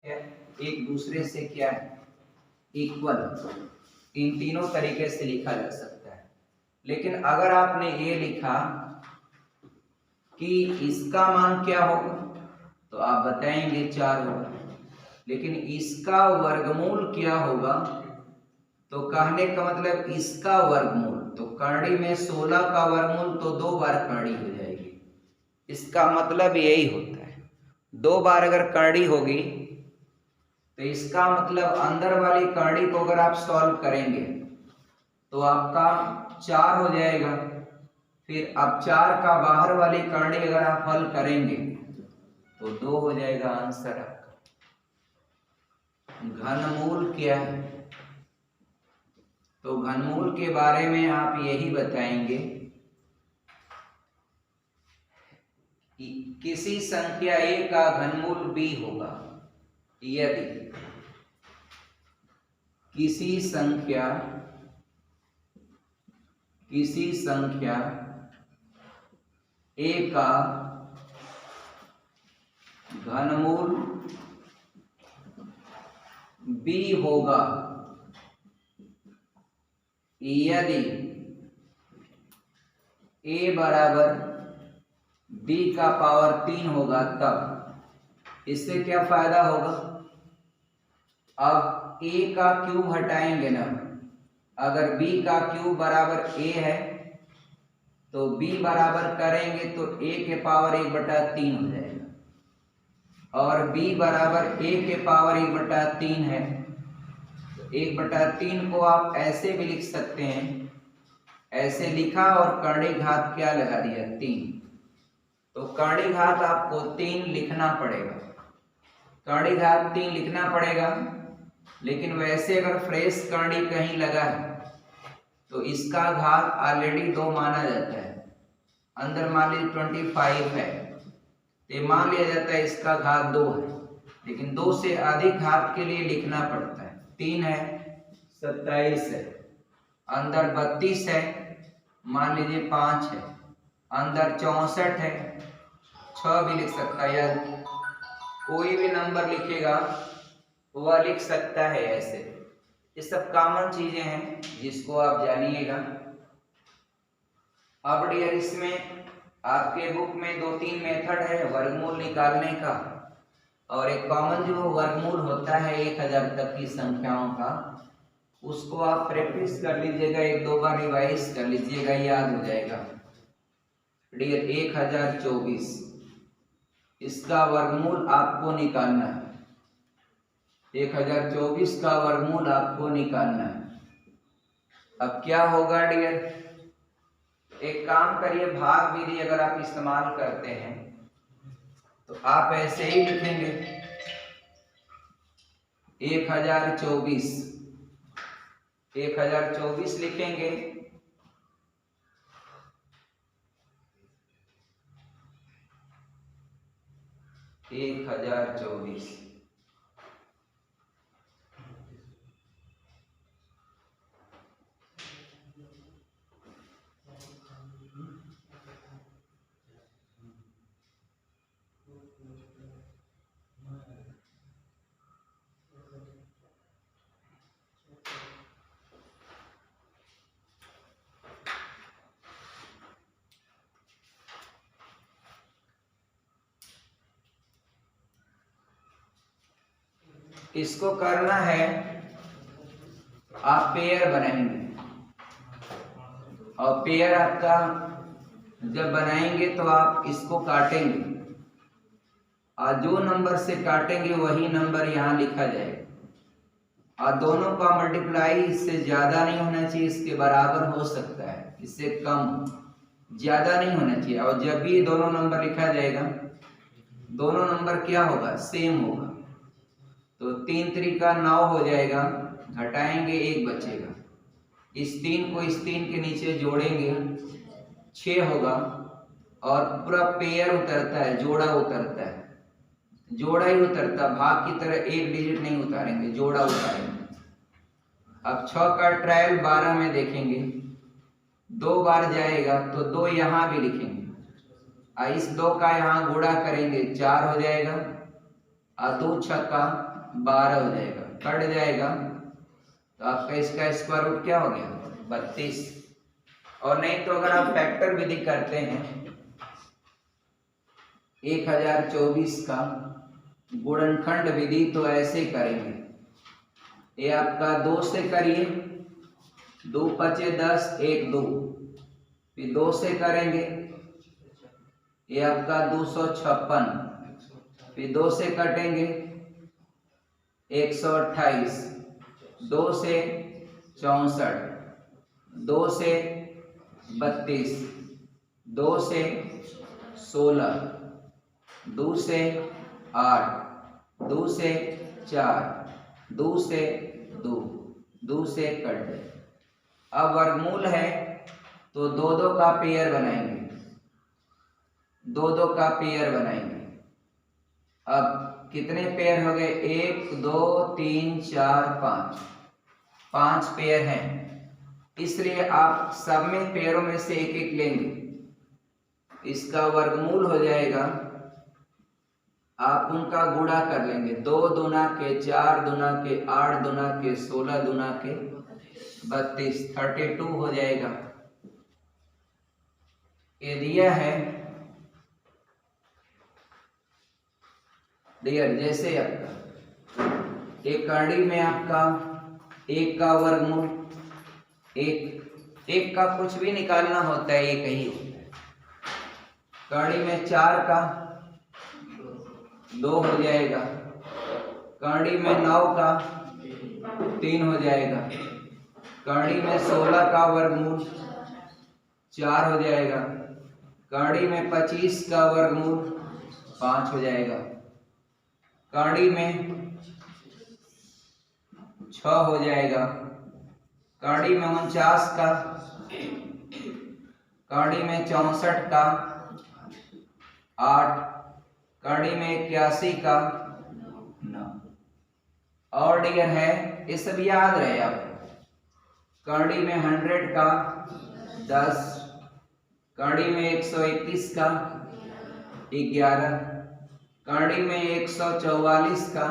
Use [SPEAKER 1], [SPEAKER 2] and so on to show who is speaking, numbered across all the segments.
[SPEAKER 1] एक दूसरे से क्या है, इक्वल। इन तीनों तरीके से लिखा जा सकता है। लेकिन अगर आपने ये लिखा कि इसका मान क्या होगा तो आप बताएंगे 4 होगा, लेकिन इसका वर्गमूल क्या होगा तो कहने का मतलब इसका वर्गमूल, तो करड़ी में 16 का वर्गमूल तो 2 बार करड़ी हो जाएगी। इसका मतलब यही होता है, 2 बार अगर करड़ी होगी तो इसका मतलब अंदर वाली करड़ी को अगर आप सॉल्व करेंगे तो आपका 4 हो जाएगा। फिर अब 4 का बाहर वाली करड़ी अगर आप हल करेंगे तो 2 हो जाएगा आंसर आपका। घनमूल क्या है, तो घनमूल के बारे में आप यही बताएंगे कि किसी संख्या a का घनमूल b होगा यदि किसी संख्या a का घनमूल b होगा यदि a बराबर b का पावर 3 होगा तब। इससे क्या फायदा होगा, अब a का क्यूब हटाएंगे ना, अगर b का क्यूब बराबर a है तो b बराबर करेंगे तो a के पावर 1/3 हो जाएगा, और b बराबर a के पावर 1/3 है। 1/3 को आप ऐसे भी लिख सकते हैं, ऐसे लिखा और करड़ी घात क्या लगा दिया 3, तो करड़ी घात आपको 3 लिखना पड़ेगा, करड़ी घात 3 लिखना पड़ेगा। लेकिन वैसे अगर फ्रेश करड़ी कहीं लगा है तो इसका घात ऑलरेडी 2 माना जाता है। अंदर मान लीजिए 25 है तो मान लिया जाता है इसका घात 2 है, लेकिन 2 से अधिक घात के लिए लिखना पड़ता है। 3 है, 27 है, अंदर 32 है, मान लीजिए 5 है, अंदर 64 है, 6 भी लिख सकता है, या कोई भी नंबर लिखेगा वह लिख सकता है ऐसे। ये सब कॉमन चीजें हैं जिसको आप जानिएगा। अब डियर इसमें आपके बुक में 2-3 मेथड है वर्गमूल निकालने का, और एक कॉमन जो वर्गमूल होता है 1000 तक की संख्याओं का, उसको आप प्रैक्टिस कर लीजिएगा, 1-2 बार रिवाइज कर लीजिएगा, याद हो जाएगा। डियर 1024 इसका वर्गमूल आपको निकालना है, 1024 का वर्गमूल आपको निकालना है। अब क्या होगा डियर, एक काम करिए, भाग विधि अगर आप इस्तेमाल करते हैं तो आप ऐसे ही लिखेंगे 1024 लिखेंगे, एक 1024 इसको करना है, आप पेयर बनाएंगे, और पेयर आपका जब बनाएंगे तो आप इसको काटेंगे, और जो नंबर से काटेंगे वही नंबर यहाँ लिखा जाएगा, और दोनों का मल्टीप्लाई इससे ज्यादा नहीं होना चाहिए, इसके बराबर हो सकता है, इससे कम ज्यादा नहीं होना चाहिए। और जब भी दोनों नंबर लिखा जाएगा, दोनों नंबर क्या होगा, सेम होगा, तो 3 3 का 9 हो जाएगा, घटाएंगे 1 बचेगा, इस 3 को इस 3 के नीचे जोड़ेंगे 6 होगा, और पूरा पेयर उतरता है, जोड़ा उतरता है, जोड़ा ही उतरता, भाग की तरह 1 डिजिट नहीं उतारेंगे, जोड़ा उतारेंगे। अब 6 का ट्रायल 12 में देखेंगे, 2 बार जाएगा तो 2 यहाँ भी लिखेंगे, इस 2 का यहाँ गुणा करेंगे 4 हो जाएगा, और 2 छक्का 12 हो जाएगा, कट जाएगा तो आपका इसका स्क्वायर रूट क्या हो गया 32। और नहीं तो अगर आप फैक्टर विधि करते हैं 1024 का गुणनखंड विधि तो ऐसे करेंगे, ये आपका 2 से करिए, 2 पचे 10, 1 2, फिर 2 से करेंगे ये आपका 256, फिर 2 से कटेंगे 128, 2 से 64, 2 से 32, 2 से 16, 2 से 8, 2 से 4, 2 से 2, 2 से कट गए। अब वर्गमूल है तो 2 2 का पेयर बनाएंगे, 2 2 का पेयर बनाएंगे। अब कितने पेयर हो गए 1 2 3 4 5, 5 पेयर हैं, इसलिए आप सब में पेयरों में से एक एक लेंगे, इसका वर्गमूल हो जाएगा, आप उनका गुणा कर लेंगे, 2 दूना के 4 दूना के 8 दूना के 16 दूना के 32, 32 हो जाएगा। ये दिया है डियर, जैसे आपका एक करड़ी में आपका 1 का वर्गमूल, एक का कुछ भी निकालना होता है एक ही होता है, करड़ी में 4 का 2 हो जाएगा, करड़ी में 9 का 3 हो जाएगा, करड़ी में 16 का वर्गमूल 4 हो जाएगा, करड़ी में 25 का वर्गमूल 5 हो जाएगा, करड़ी में 6 हो जाएगा, करड़ी में 49 का, करड़ी में 64 का 8, करड़ी में 81 का 9। और डियर है ये सब याद रहे आपको, करड़ी में 100 का 10, करड़ी में 121 का 11, करड़ी में 144 का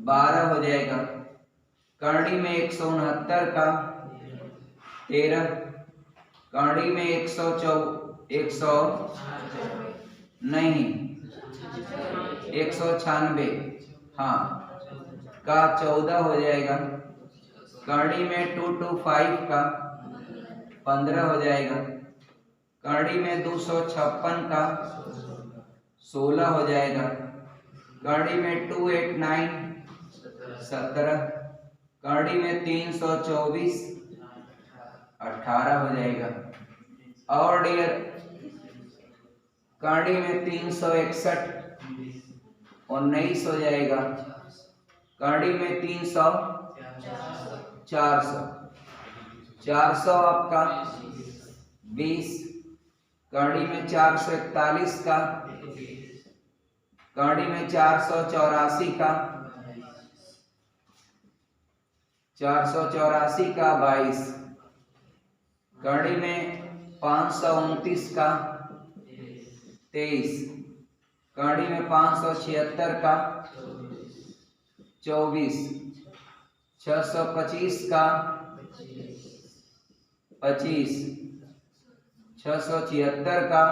[SPEAKER 1] 12 हो जाएगा, करड़ी में 169 का 13, करड़ी में 196 हाँ का 14 हो जाएगा, करड़ी में 225 का 15 हो जाएगा, करड़ी में 256 का 16 हो जाएगा, करड़ी में 289 17, करड़ी में 324 18 हो जाएगा। और डियर करड़ी में 361 19 हो जाएगा, करड़ी में 300 400 आपका 20, करड़ी में 441 का, करड़ी में 484 का 22, करड़ी में 529 का 23, करड़ी में 576 का 24, 625 का 25, 676 का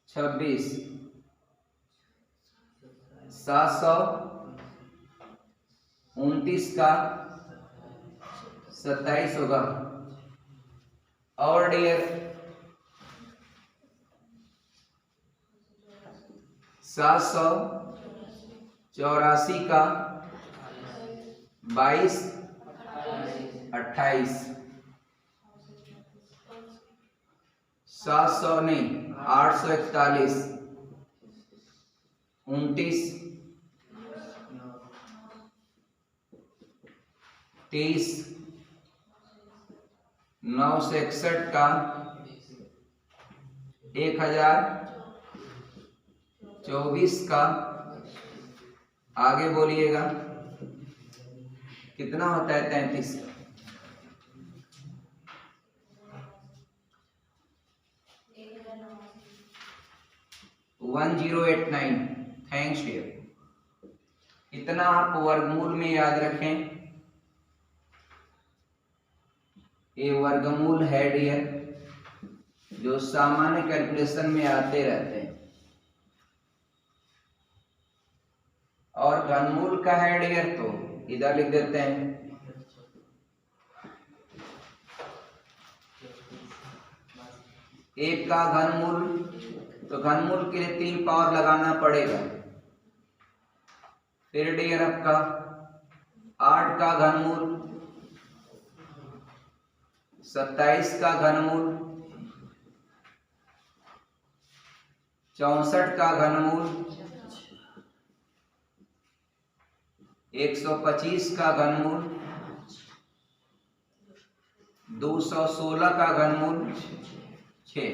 [SPEAKER 1] 26, 729 का 27 होगा। और डियर 784 का 22 28, 700 नहीं 841 29 30, 961 का 1024 का, आगे बोलिएगा कितना होता है 33 का, 1089। Thanks dear. इतना आप वर्गमूल में याद रखें, ये वर्गमूल है डियर, जो सामान्य कैलकुलेशन में आते रहते हैं। और घनमूल का है डियर तो इधर लिख देते हैं, एक का घनमूल, तो घनमूल के लिए 3 पावर लगाना पड़ेगा। फिर डियर आपका 8 का घनमूल, 27 का घनमूल, 64 का घनमूल, 125 का घनमूल, 216 का घनमूल 6,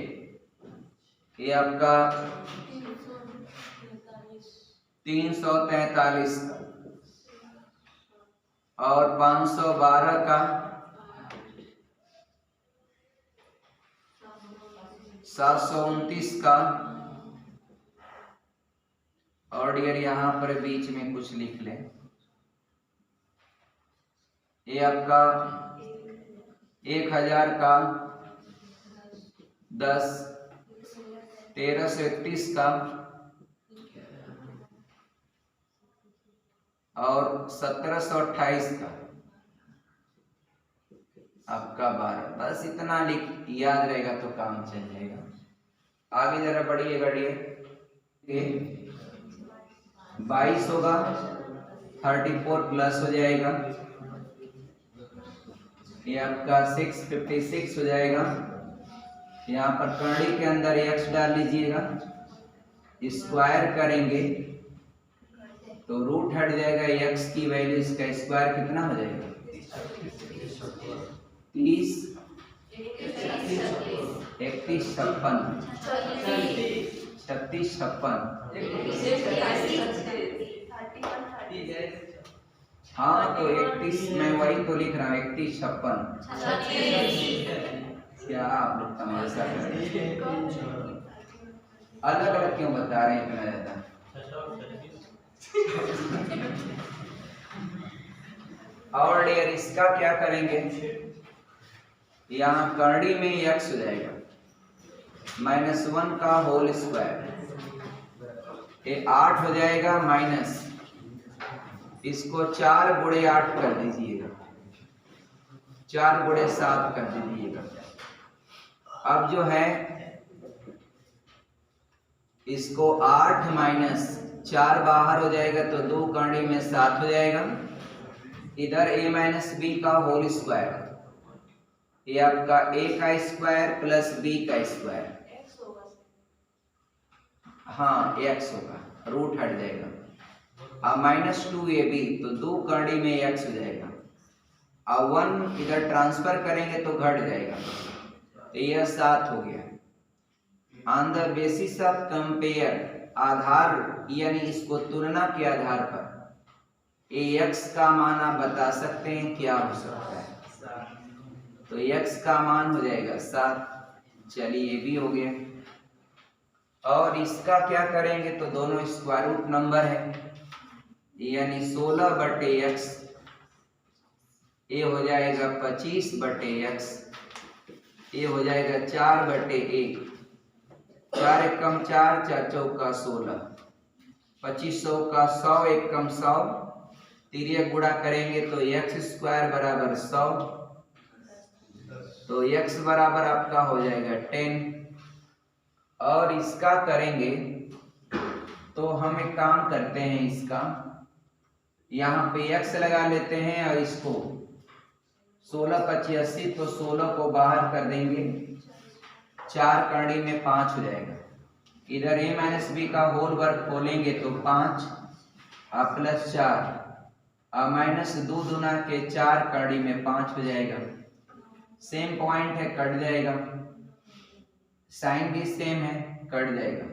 [SPEAKER 1] ये आपका 343 का, और 512 का, 729 का, और डियर यहाँ पर बीच में कुछ लिख लें, ये आपका 1000 का, 10, 1331 का, और 1728 का आपका 12। बस इतना लिख याद रहेगा तो काम चल जाएगा। आगे जरा बढ़िएगा डियर, 22 होगा, 34 प्लस हो जाएगा, ये आपका 656 हो जाएगा। यहाँ पर कर्णी के अंदर x डाल लीजिएगा, स्क्वायर करेंगे तो रूट हट जाएगा, x की वैल्यू, इसका स्क्वायर कितना हो जाएगा, 30, 31, 56, 36, 56, हाँ तो 31, मैं वही तो लिख रहा हूँ, 31, 56। क्या आप लोग तमाशा कर रहे हैं, अलग अलग क्यों बता रहे हैं इतना ज्यादा? और डियर इसका क्या करेंगे, यहाँ कर्णी में x हो जाएगा, -1 का होल स्क्वायर, ये 8 हो जाएगा, माइनस इसको 4 गुणे 8 कर दीजिएगा, 4 गुणे 7 कर दीजिएगा। अब जो है इसको 8 माइनस 4 बाहर हो जाएगा तो 2 कर्णी में 7 हो जाएगा, इधर a माइनस बी का होल स्क्वायर, ये आपका a का स्क्वायर प्लस b का स्क्वायर, हाँ x होगा, रूट हट जाएगा, अब -2ab तो 2 कर्णी में x हो जाएगा, अब 1 इधर ट्रांसफर करेंगे तो घट जाएगा, तो यह 7 हो गया। On the basis of compare, आधार यानी इसको तुलना के आधार पर x का मान आप बता सकते हैं क्या हो सकता है, तो x का मान हो जाएगा 7। चलिए ये भी हो गया। और इसका क्या करेंगे, तो दोनों स्क्वायर रूट नंबर है, यानी 16/x, ये हो जाएगा 25/x, ये हो जाएगा 4/1, 4 एकम 4, 4 चौका 16, 2500 का 100 एकम 100, तिर्यक गुणा करेंगे तो x स्क्वायर बराबर 100, तो x बराबर आपका हो जाएगा 10। और इसका करेंगे तो हम एक काम करते हैं, इसका यहाँ पे x लगा लेते हैं और इसको 16 25 80, तो 16 को बाहर कर देंगे, 4 कर्णी में 5 हो जाएगा, इधर a माइनस बी का होल वर्ग खोलेंगे तो 5 प्लस 4 माइनस 2 दूना के 4 कर्णी में 5 हो जाएगा, सेम पॉइंट है, कट जाएगा, साइन भी सेम है, कट जाएगा,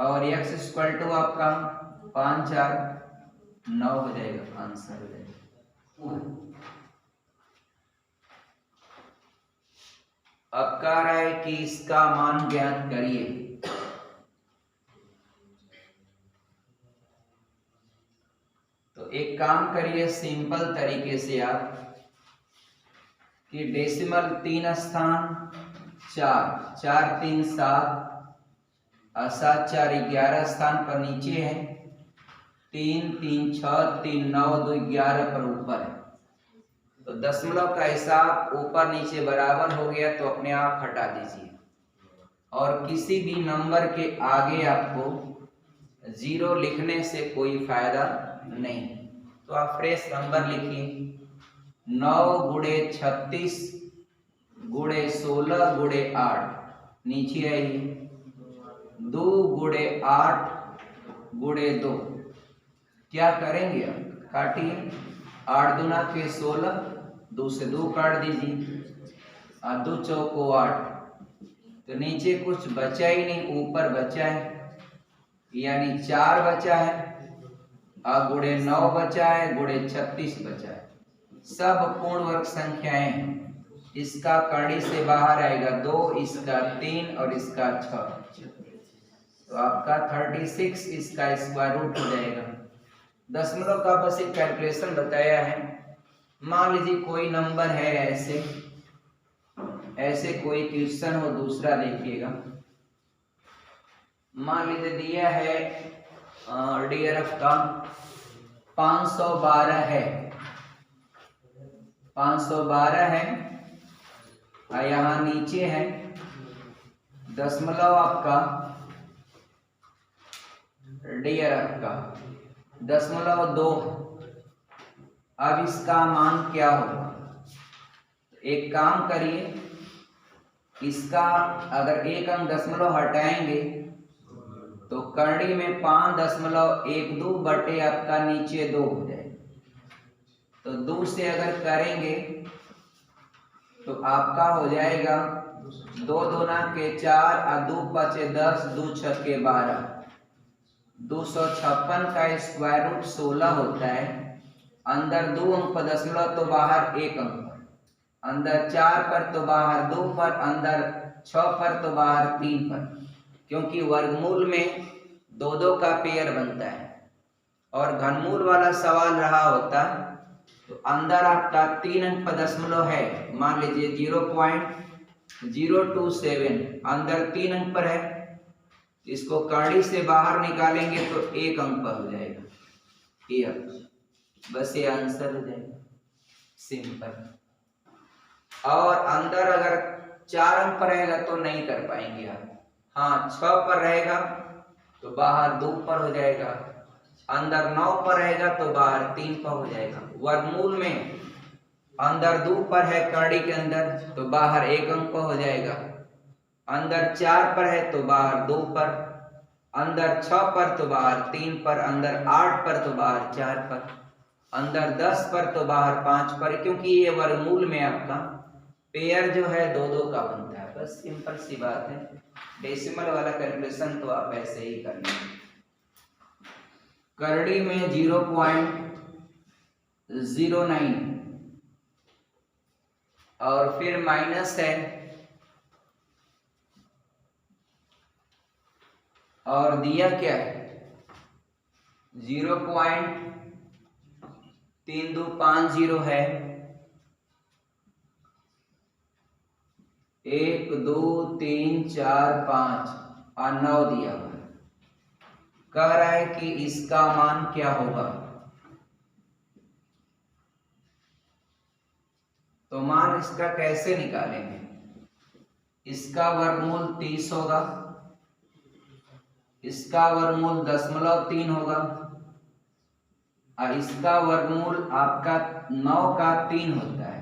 [SPEAKER 1] और x इक्वल टू आपका 5 4 9 हो जाएगा, आंसर हो जाएगा। अब कह रहा है कि इसका मान ज्ञात करिए, तो एक काम करिए सिंपल तरीके से आप कि डेसिमल 3 स्थान 4, 4 3 7 और 7 4 11 स्थान पर नीचे है, 3 3 6 3 9 2 11 पर ऊपर है। तो दशमलव का हिसाब ऊपर नीचे बराबर हो गया तो अपने आप हटा दीजिए। और किसी भी नंबर के आगे आपको 0 लिखने से कोई फायदा नहीं। तो आप फ्रेश नंबर लिखिए, 9 गुणे 36 गुणे 16 गुणे 8, नीचे आइए 2 गुणे 8 गुणे 2, क्या करेंगे आप, काटिए, 8 दूना के 16, 2 से 2 काट दीजिए, 2 चौको 8, तो नीचे कुछ बचा ही नहीं, ऊपर बचा है, यानी 4 बचा है, और गुणे 9 बचा है, गुणे 36 बचा है, सब पूर्ण वर्ग संख्याएं हैं। इसका कड़ी से बाहर आएगा 2, इसका 3 और इसका 6, तो आपका 36 इसका स्क्वायर रूट हो जाएगा। दशमलव का बस एक कैलकुलेशन बताया है। मान लीजिए कोई नंबर है ऐसे कोई क्वेश्चन हो, दूसरा देखिएगा, मान लीजिए दिया है DRF का 512 है, 512 है, और यहाँ नीचे है दशमलव आपका DRF का 0.2। अब इसका मान क्या होगा, एक काम करिए, इसका अगर एक अंक दशमलव हटाएंगे तो करड़ी में 5.12 बटे आपका नीचे 2 हो जाए, तो 2 से अगर करेंगे तो आपका हो जाएगा 2 दूना के 4 और 2 पचे 10, 2 छक्के 12, 256 का स्क्वायर रूट 16 होता है। अंदर 2 अंक पर दशमलव तो बाहर 1 अंक पर, अंदर 4 पर तो बाहर 2 पर, अंदर 6 पर तो बाहर 3 पर, क्योंकि वर्गमूल में 2 का पेयर बनता है। और घनमूल वाला सवाल रहा होता तो अंदर आपका 3 अंक पर दशमलव है, मान लीजिए 0.027, अंदर 3 अंक पर है, इसको कड़ी से बाहर निकालेंगे तो 1 अंक पर हो जाएगा, ये बस ये आंसर हो जाएगा, सिंपल। और अंदर अगर 4 अंक पर रहेगा तो नहीं कर पाएंगे आप, हाँ 6 पर रहेगा तो बाहर 2 पर हो जाएगा, अंदर 9 पर रहेगा तो बाहर 3 पर हो जाएगा। वर्गमूल में अंदर 2 पर है कड़ी के अंदर तो बाहर 1 अंक पर हो जाएगा, अंदर 4 पर है तो बाहर 2 पर, अंदर 6 पर तो बाहर 3 पर, अंदर 8 पर तो बाहर 4 पर, अंदर 10 पर तो बाहर 5 पर, क्योंकि ये वर्गमूल में आपका पेयर जो है 2 का बनता है। बस सिंपल सी बात है। डेसिमल वाला कैलकुलेशन तो आप ऐसे ही करना है। करड़ी में 0.09 और फिर माइनस है, और दिया क्या है 0.3250 है, 1 2 3 4 5 और 9 दिया हुआ है। कह रहा है कि इसका मान क्या होगा, तो मान इसका कैसे निकालेंगे, इसका वर्गमूल 30 होगा, इसका वर्गमूल 0.3 होगा, और इसका वर्गमूल आपका 9 का 3 होता है।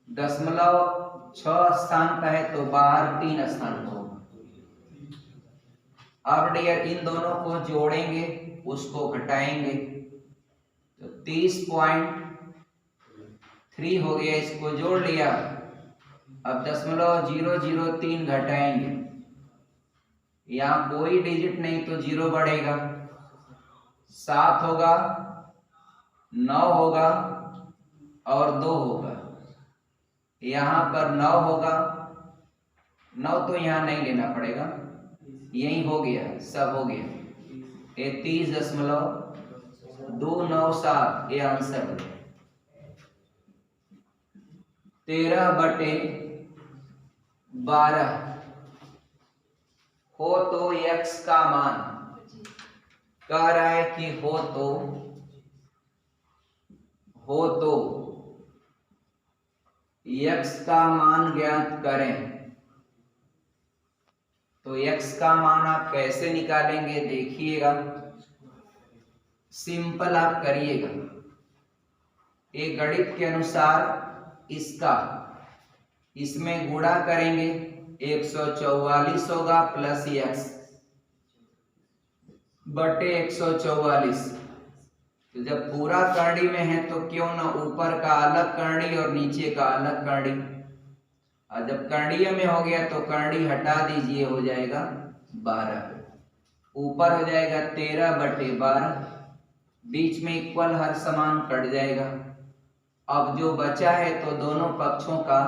[SPEAKER 1] 0.6 स्थान का है तो बाहर 3 स्थान को होगा। अब डियर इन दोनों को जोड़ेंगे, उसको घटाएंगे तो 30.3 हो गया, इसको जोड़ लिया। अब 0.003 घटाएंगे, यहाँ कोई डिजिट नहीं तो 0 बढ़ेगा, 7 होगा, 9 होगा और 2 होगा। यहाँ पर 9 होगा, 9 तो यहाँ नहीं लेना पड़ेगा, यही हो गया, सब हो गया। 33.29 9/7 ये आंसर हो जाएगा। 13/12 हो तो x का मान कह रहा है कि हो तो x का मान ज्ञात करें। तो x का मान आप कैसे निकालेंगे देखिएगा, सिंपल आप करिएगा। एक गणित के अनुसार इसमें गुणा करेंगे 144 होगा प्लस x बटे 144। तो जब पूरा करड़ी में है तो क्यों ना ऊपर का अलग करड़ी और नीचे का अलग करड़ी, और जब कर्णीय में हो गया तो करड़ी हटा दीजिए, हो जाएगा 12। ऊपर हो जाएगा 13/12, बीच में इक्वल हर समान कट जाएगा। अब जो बचा है तो दोनों पक्षों का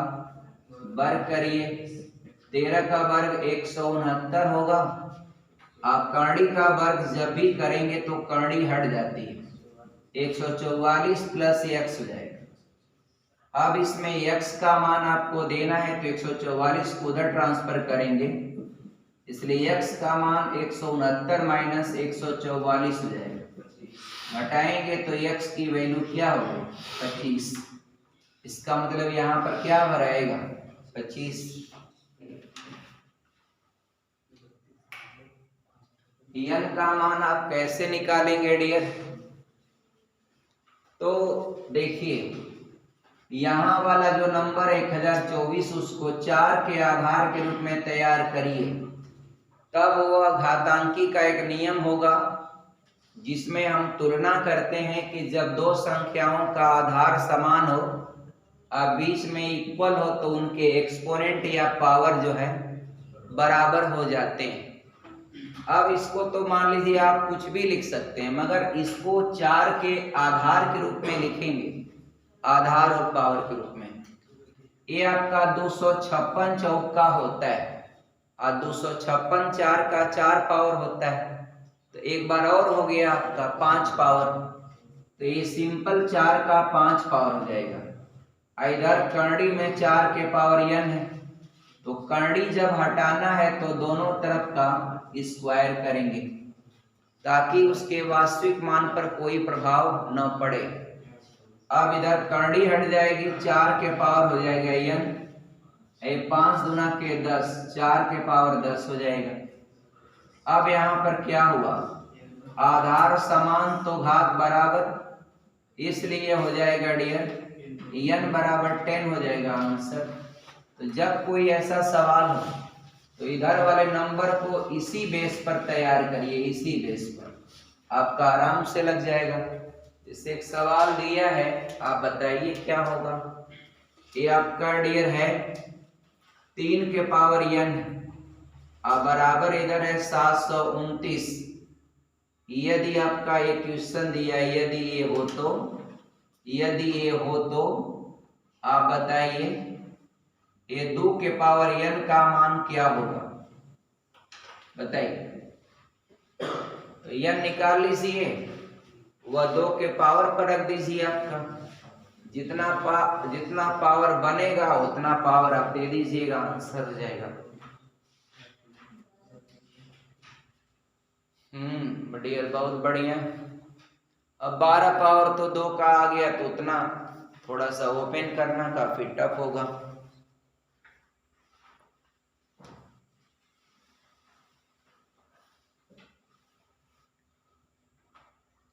[SPEAKER 1] वर्ग करिए। 13 का वर्ग 169 होगा। आप करड़ी का वर्ग जब भी करेंगे तो करड़ी हट जाती है, 144 प्लस x हो जाएगा। अब इसमें x का मान आपको देना है तो 144 को उधर ट्रांसफर करेंगे, इसलिए x का मान 169 माइनस 144 हो जाएगा। घटाएंगे तो x की वैल्यू क्या होगी 25। इसका मतलब यहाँ पर क्या भराएगा 25। n का मान आप कैसे निकालेंगे डियर? तो देखिए यहाँ वाला जो नंबर 1024 उसको 4 के आधार के रूप में तैयार करिए, तब वह घातांकी का एक नियम होगा जिसमें हम तुलना करते हैं कि जब दो संख्याओं का आधार समान हो और बीच में इक्वल हो तो उनके एक्सपोनेंट या पावर जो है बराबर हो जाते हैं। अब इसको तो मान लीजिए आप कुछ भी लिख सकते हैं, मगर इसको 4 के आधार के रूप में लिखेंगे, आधार और पावर के रूप में। ये आपका 256 चौक का होता है और 256 4 का 4 पावर होता है, तो एक बार और हो गया आपका 5 पावर। तो ये सिंपल 4 का 5 पावर हो जाएगा। इधर करड़ी में 4 के पावर n है, तो करड़ी जब हटाना है तो दोनों तरफ का स्क्वायर करेंगे ताकि उसके वास्तविक मान पर कोई प्रभाव न पड़े। अब इधर करड़ी हट जाएगी, 4 के पावर हो जाएगा n, 5 दूना के 10, 4 के पावर 10 हो जाएगा। अब यहाँ पर क्या हुआ, आधार समान तो घात बराबर, इसलिए हो जाएगा डियर n बराबर 10 हो जाएगा आंसर। तो जब कोई ऐसा सवाल हो तो इधर वाले नंबर को इसी बेस पर तैयार करिए, इसी बेस पर आपका आराम से लग जाएगा। इससे एक सवाल दिया है, आप बताइए क्या होगा। ये आपका डियर है 3 के पावर n बराबर इधर है 729। यदि आपका ये क्वेश्चन दिया, यदि ये हो तो आप बताइए ये 2 के पावर n का मान क्या होगा, बताइए। तो n निकाल लीजिए, वह 2 के पावर पर रख दीजिए। आपका जितना पावर बनेगा उतना पावर आप दे दीजिएगा, आंसर हो जाएगा। बढ़िया, बहुत बढ़िया। अब 12 पावर तो 2 का आ गया तो उतना थोड़ा सा ओपन करना काफी टफ होगा।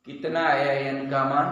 [SPEAKER 1] कितना आया n का मान?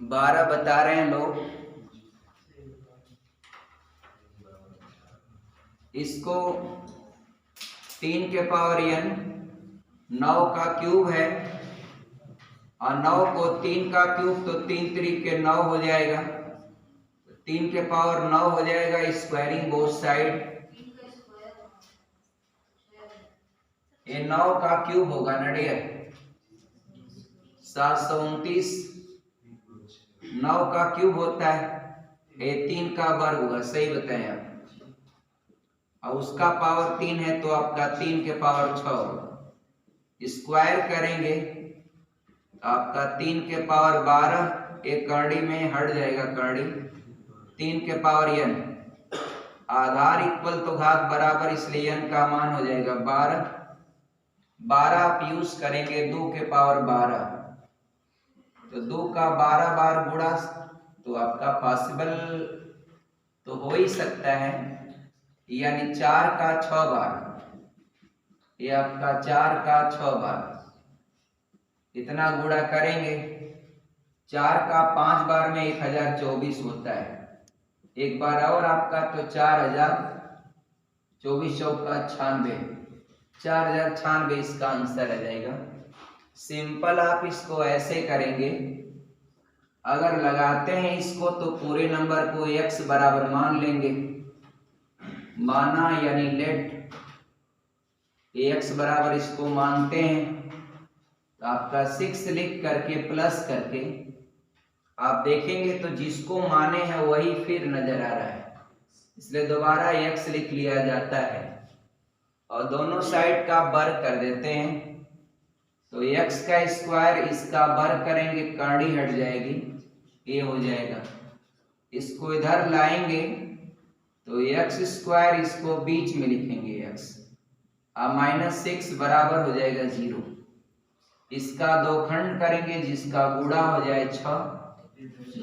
[SPEAKER 1] बारह बता रहे हैं लोग। इसको 3 के पावर n 9 का क्यूब है और 9 को 3 का क्यूब, तो 3 3 9 हो जाएगा, 3 के पावर 9 हो जाएगा। स्क्वायरिंग बोथ साइड, ये 9 का क्यूब होगा ना डियर, 729। 9 का क्यूब होता है, ये 3 का वर्ग होगा, सही बताएं आप। और उसका पावर 3 है तो आपका 3 के पावर 6 होगा। स्क्वायर करेंगे तो आपका 3 के पावर 12, एक करड़ी में हट जाएगा करड़ी, 3 के पावर n, आधार इक्वल तो घात बराबर, इसलिए n का मान हो जाएगा 12। 12 आप यूज करेंगे 2 के पावर 12, तो 2 का 12 बार गुणा, तो आपका पॉसिबल तो हो ही सकता है, यानी 4 का 6 बार, ये आपका 4 का 6 बार, इतना गुणा करेंगे। 4 का 5 बार में 1024 होता है, एक बार और आपका तो 4024 चौका 96, 4096 इसका आंसर आ जाएगा। सिंपल आप इसको ऐसे करेंगे, अगर लगाते हैं इसको तो पूरे नंबर को x बराबर मान लेंगे, माना यानी लेट x बराबर इसको मानते हैं, तो आपका 6 लिख करके प्लस करके आप देखेंगे तो जिसको माने हैं वही फिर नजर आ रहा है, इसलिए दोबारा x लिख लिया जाता है और दोनों साइड का वर्ग कर देते हैं। तो x का स्क्वायर इसका वर्ग करेंगे, करड़ी हट जाएगी, ये हो जाएगा। इसको इधर लाएंगे तो x स्क्वायर, इसको बीच में लिखेंगे x, अब -6 बराबर हो जाएगा 0। इसका दो खंड करेंगे, जिसका गुणा हो जाए 6,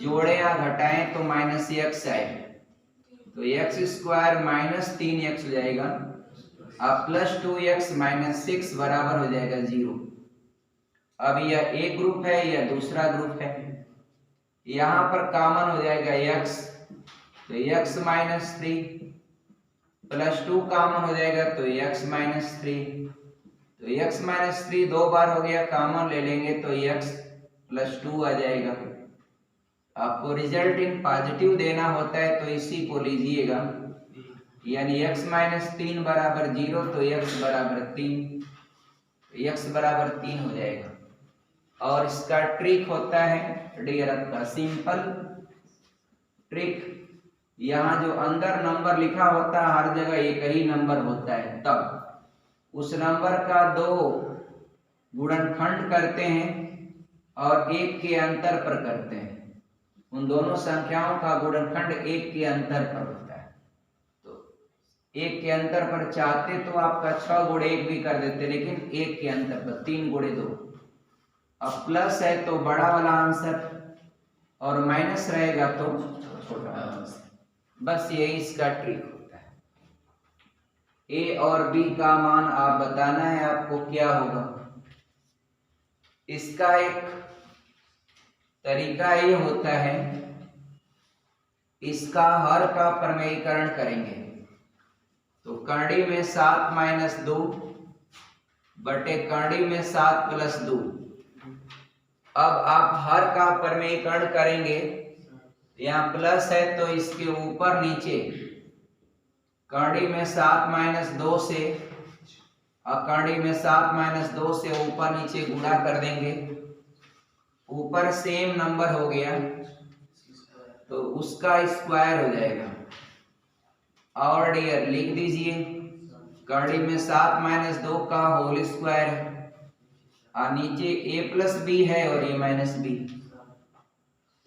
[SPEAKER 1] जोड़े या घटाएं तो -x आए, तो x स्क्वायर -3x हो जाएगा, अब +2x -6 बराबर हो जाएगा 0। अब यह एक ग्रुप है, यह दूसरा ग्रुप है, यहां पर कॉमन हो जाएगा x, तो x -3 +2 कॉमन हो जाएगा तो x -3, तो x -3 दो बार हो गया, कॉमन ले लेंगे तो x +2 आ जाएगा। आपको रिजल्ट इन पॉजिटिव देना होता है तो इसी को लीजिएगा, यानी x -3 बराबर 0, तो x बराबर 3, x बराबर 3 हो जाएगा। और इसका ट्रिक होता है डियर आपका सिंपल ट्रिक, यहाँ जो अंदर नंबर लिखा होता है हर जगह एक ही नंबर होता है, तब उस नंबर का 2 गुणनखंड करते हैं और 1 के अंतर पर करते हैं। उन दोनों संख्याओं का गुणनखंड 1 के अंतर पर होता है, तो 1 के अंतर पर चाहते तो आपका 6 गुणे 1 भी कर देते, लेकिन 1 के अंतर पर 3 गुणे 2। अब प्लस है तो बड़ा वाला आंसर और माइनस रहेगा तो छोटा वाला आंसर, बस यही इसका ट्रिक होता है। ए और बी का मान आप बताना है आपको क्या होगा। इसका एक तरीका ये होता है, इसका हर का प्रमेयीकरण करेंगे तो करड़ी में 7 - 2 बटे करड़ी में 7 + 2। अब आप हर का प्रमेयीकरण करेंगे, यहाँ प्लस है तो इसके ऊपर नीचे करड़ी में 7 - 2 से, और करड़ी में 7 - 2 से ऊपर नीचे गुणा कर देंगे, ऊपर सेम नंबर हो गया तो उसका स्क्वायर हो जाएगा। और डियर लिख दीजिए, करड़ी में 7 - 2 का होल स्क्वायर, और नीचे a + b है और a - b,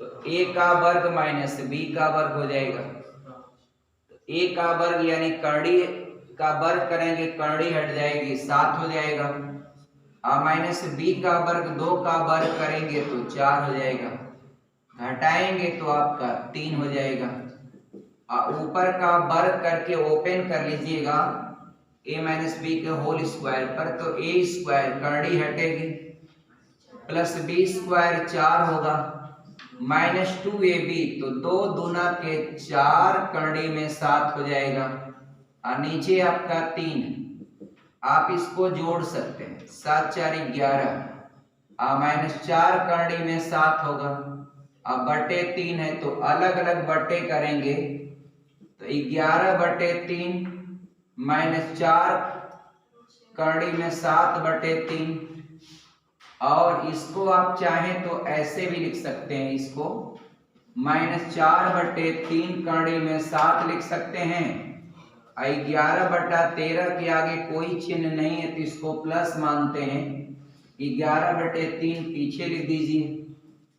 [SPEAKER 1] तो a का वर्ग माइनस b का वर्ग हो जाएगा। तो a का वर्ग यानी करड़ी का वर्ग करेंगे, करड़ी हट जाएगी 7 हो जाएगा, और -b का वर्ग 2 का वर्ग करेंगे तो 4 हो जाएगा, घटाएंगे तो आपका 3 हो जाएगा। और ऊपर का वर्ग करके ओपन कर लीजिएगा a - b के होल स्क्वायर पर, तो a स्क्वायर करड़ी हटेगी प्लस b स्क्वायर 4 होगा, -2ab, तो 2 दूना के 4 करड़ी में 7 हो जाएगा, और नीचे आपका 3, आप इसको जोड़ सकते हैं, 7 × 4 = 11, -4 करड़ी में 7 होगा। अब बटे 3 है तो अलग अलग बटे करेंगे तो 11/3 -4 करड़ी में 7/3। और इसको आप चाहें तो ऐसे भी लिख सकते हैं, इसको -4/3 करड़ी में 7 लिख सकते हैं। 11/13 के आगे कोई चिन्ह नहीं है तो इसको प्लस मानते हैं। 11/3 पीछे लिख दीजिए।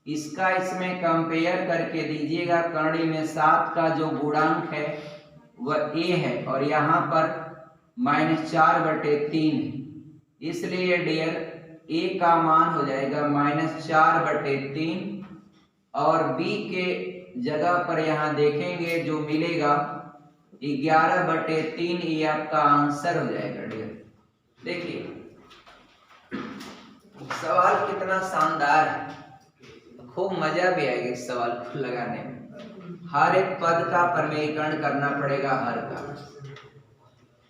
[SPEAKER 1] इसका इसमें कंपेयर करके दीजिएगा। करड़ी में 7 का जो गुणांक है वह a है और यहाँ पर -4/3 है, इसलिए डियर a का मान हो जाएगा -4/3 और b के जगह पर यहाँ देखेंगे जो मिलेगा 11/3। ये आपका आंसर हो जाएगा डियर। देखिए सवाल कितना शानदार है, खूब मजा भी आएगा इस सवाल को लगाने में। हर एक पद का प्रमेयीकरण करना पड़ेगा, हर का।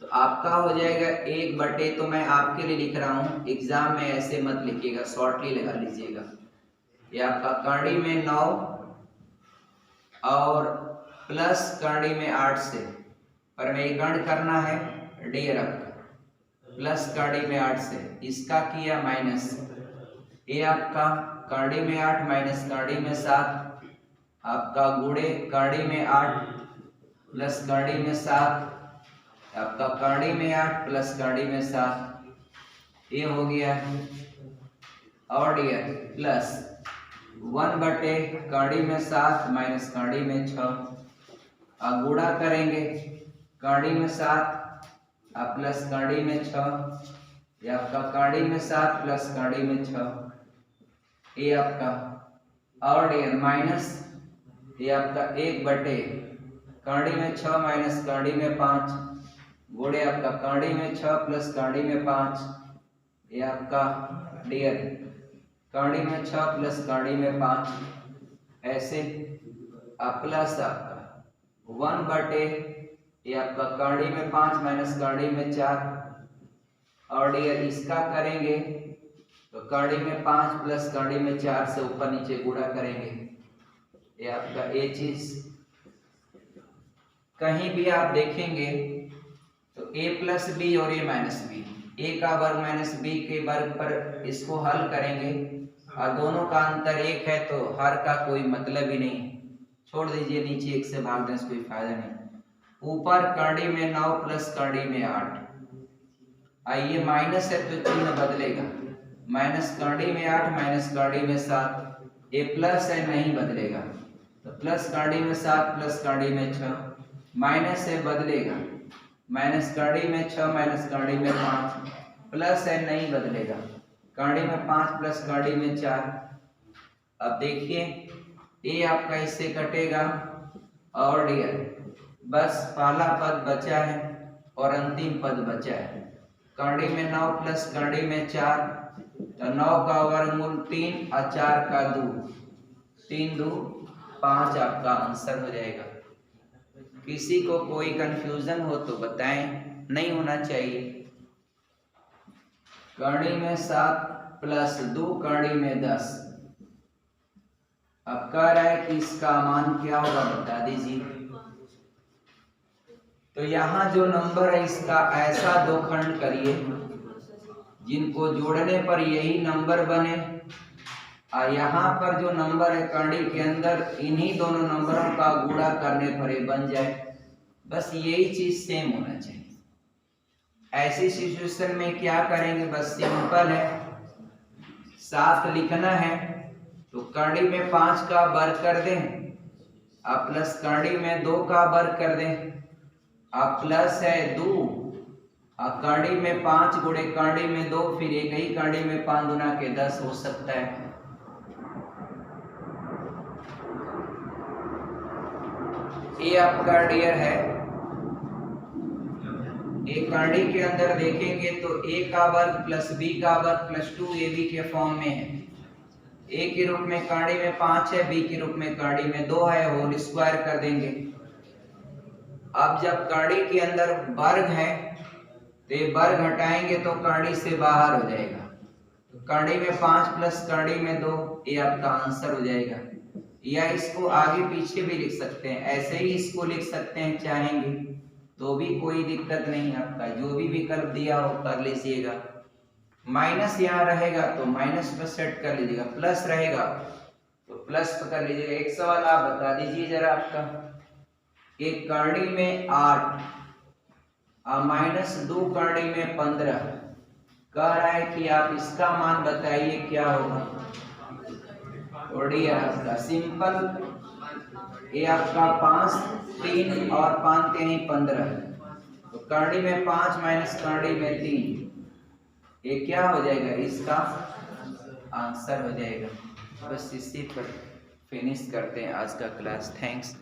[SPEAKER 1] तो आपका हो जाएगा 1/, तो मैं आपके लिए लिख रहा हूँ, एग्जाम में ऐसे मत लिखिएगा, शॉर्टली लगा लीजिएगा। ये आपका करड़ी में 9 और प्लस करड़ी में 8 से प्रमेयीकरण करना है डियर आपका। प्लस करड़ी में 8 से इसका किया माइनस, ये आपका करड़ी में 8 माइनस करड़ी में 7, आपका गुणे करड़ी में 8 प्लस करड़ी में 7, आपका करड़ी में 8 प्लस करड़ी में 7, ये हो गया। और डियर प्लस 1/, करड़ी में 7 माइनस करड़ी में 6, अब गुणा करेंगे करड़ी में 7 प्लस करड़ी में 6, ये आपका करड़ी में 7 प्लस करड़ी में 6, ये आपका। और डियर माइनस ये आपका 1/, करड़ी में 6 माइनस करड़ी में 5, गुणे आपका करड़ी में 6 प्लस करड़ी में 5, ये आपका डियर करड़ी में 6 प्लस करड़ी में 5, ऐसे प्लस आपका 1/, ये आपका करड़ी में 5 माइनस करड़ी में 4। और डियर इसका करेंगे तो करड़ी में 5 प्लस करड़ी में 4 से ऊपर नीचे गुणा करेंगे, ये आपका ये चीज। कहीं भी आप देखेंगे तो a प्लस बी और a माइनस बी, a का वर्ग माइनस b के वर्ग पर इसको हल करेंगे और दोनों का अंतर 1 है तो हर का कोई मतलब ही नहीं, छोड़ दीजिए, नीचे 1 से भाग दें, कोई फायदा नहीं। ऊपर करड़ी में 9 प्लस करड़ी में 8, आइए माइनस है तो चिन्ह बदलेगा, माइनस करड़ी में 8 माइनस करड़ी में 7, ये प्लस है नहीं बदलेगा, तो प्लस करड़ी में 7 प्लस करड़ी में 6, माइनस है बदलेगा, माइनस करड़ी में 6 माइनस करड़ी में 5, प्लस है नहीं बदलेगा, करड़ी में 5 प्लस करड़ी में 4। अब देखिए ये आपका इससे कटेगा और डियर बस पहला पद बचा है और अंतिम पद बचा है। करड़ी में 9 प्लस करड़ी में 4, तो 9 का वर्गमूल 3 और 4 का 2, 3 2 5 आपका आंसर हो जाएगा। किसी को कोई कंफ्यूजन हो तो बताएं, नहीं होना चाहिए। करड़ी में 7 प्लस 2 करड़ी में 10, अब कह रहा है कि इसका मान क्या होगा बता दीजिए। तो यहाँ जो नंबर है इसका ऐसा 2 खंड करिए जिनको जोड़ने पर यही नंबर बने, और यहाँ पर जो नंबर है करड़ी के अंदर इन्हीं दोनों नंबरों का गुणा करने पर ये बन जाए। बस यही चीज सेम होना चाहिए। ऐसी सिचुएशन में क्या करेंगे, बस सिंपल है, 7 लिखना है तो करड़ी में 5 का वर्ग कर दें, अब प्लस करड़ी में 2 का वर्ग कर दें, अब प्लस है 2, अब करड़ी में 5 गुणे करड़ी में 2, फिर एक ही करड़ी में 5 गुना के 10 हो सकता है। ये आपका डियर है, एक करड़ी के अंदर देखेंगे तो a का वर्ग प्लस b का वर्ग प्लस 2ab के फॉर्म में है। a के रूप में करड़ी में 5 है, b के रूप में करड़ी में 2 है, होल स्क्वायर कर देंगे। अब जब करड़ी के अंदर वर्ग है तो ये वर्ग हटाएंगे तो करड़ी से बाहर हो जाएगा, करड़ी में 5 प्लस करड़ी में 2, ये आपका आंसर हो जाएगा। या इसको आगे पीछे भी लिख सकते हैं, ऐसे ही इसको लिख सकते हैं चाहेंगे तो भी कोई दिक्कत नहीं है। आपका जो भी विकल्प दिया हो कर लीजिएगा। माइनस यहाँ रहेगा तो माइनस पर सेट कर लीजिएगा, प्लस रहेगा तो प्लस पर कर लीजिएगा। एक सवाल आप बता दीजिए जरा आपका, एक करड़ी में 8 माइनस 2 करड़ी में 15 कह रहा है कि आप इसका मान बताइए क्या होगा। थोड़ी आपका सिंपल, ये आपका 5 3 और 5 3 15, तो करड़ी में 5 माइनस करड़ी में 3, ये क्या हो जाएगा, इसका आंसर हो जाएगा। बस इसी पर फिनिश करते हैं आज का क्लास। थैंक्स।